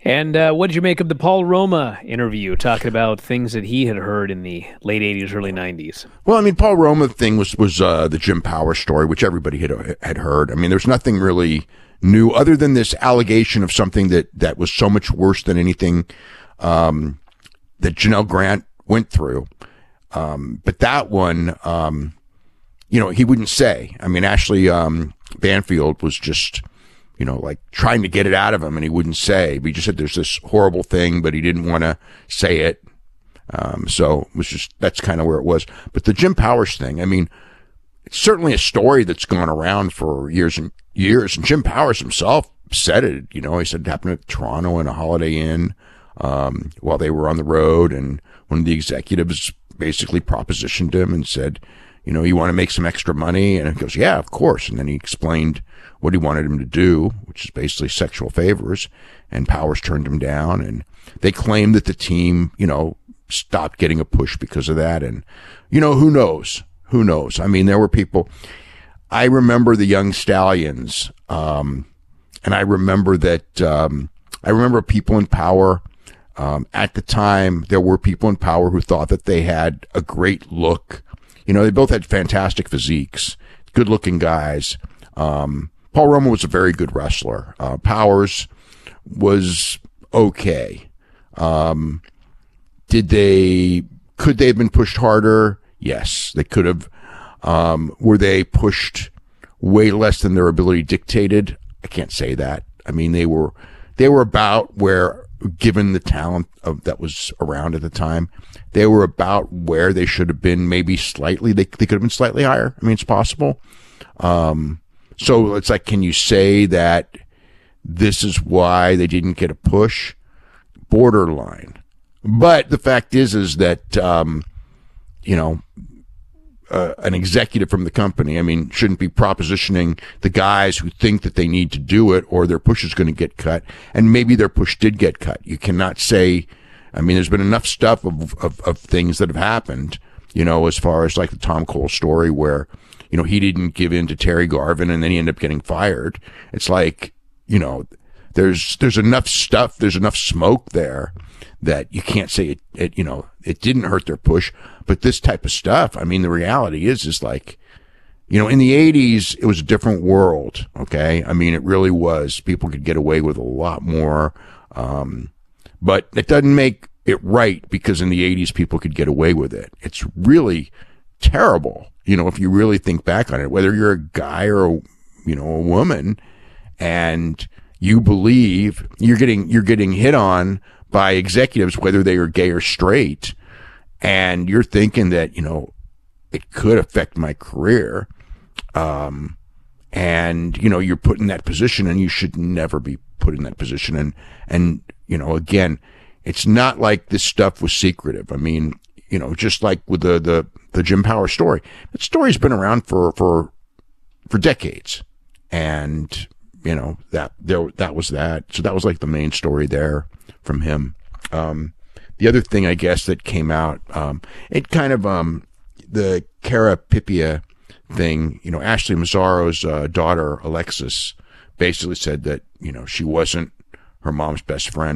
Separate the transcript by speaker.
Speaker 1: And what did you make of the Paul Roma interview, talking about things that he had heard in the late '80s, early '90s?
Speaker 2: Well, I mean, Paul Roma thing was the Jim Power story, which everybody had heard. I mean, there's nothing really new other than this allegation of something that was so much worse than anything that Janelle Grant went through. But that one, he wouldn't say. I mean, Ashley Banfield was just, like trying to get it out of him, and he wouldn't say. But he just said there's this horrible thing, but he didn't want to say it. So it was just, that's kind of where it was. But the Jim Powers thing, I mean, it's certainly a story that's gone around for years and years. And Jim Powers himself said it, he said it happened at Toronto in a Holiday Inn while they were on the road. And one of the executives basically propositioned him and said, you want to make some extra money? And he goes, yeah, of course. And then he explained what he wanted him to do, which is basically sexual favors. And Powers turned him down. And they claimed that the team, stopped getting a push because of that. And, who knows? Who knows? I mean, there were people. I remember the Young Stallions. And I remember that, I remember people in power. At the time, there were people in power who thought that they had a great look. They both had fantastic physiques, good looking guys. Paul Roma was a very good wrestler. Powers was okay. Could they have been pushed harder? Yes, they could have. Were they pushed way less than their ability dictated? I can't say that. I mean, they were about where, given the talent that was around at the time, they were about where they should have been. Maybe slightly, they could have been slightly higher. I mean, it's possible. So it's like, can you say that this is why they didn't get a push? Borderline. But the fact is that, an executive from the company, I mean, shouldn't be propositioning the guys who think that they need to do it or their push is going to get cut. And maybe their push did get cut. You cannot say, I mean, there's been enough stuff of things that have happened, as far as like the Tom Cole story where, he didn't give in to Terry Garvin and then he ended up getting fired. It's like, there's enough stuff, there's enough smoke there that you can't say it didn't hurt their push. But this type of stuff, I mean, the reality is like, in the 80s, it was a different world. Okay. I mean, it really was. People could get away with a lot more. But it doesn't make it right because in the 80s, people could get away with it. It's really terrible. If you really think back on it, whether you're a guy or a woman and you believe you're getting hit on by executives, whether they are gay or straight, and you're thinking that, it could affect my career. And, you're put in that position and you should never be put in that position. And, again, it's not like this stuff was secretive. I mean, just like with the Jim Power story, that story's been around for decades. And, that was that. So that was like the main story there from him. The other thing, I guess, that came out, it kind of, the Cara Pipia thing, Ashley Mazzaro's daughter, Alexis, basically said that, she wasn't her mom's best friend.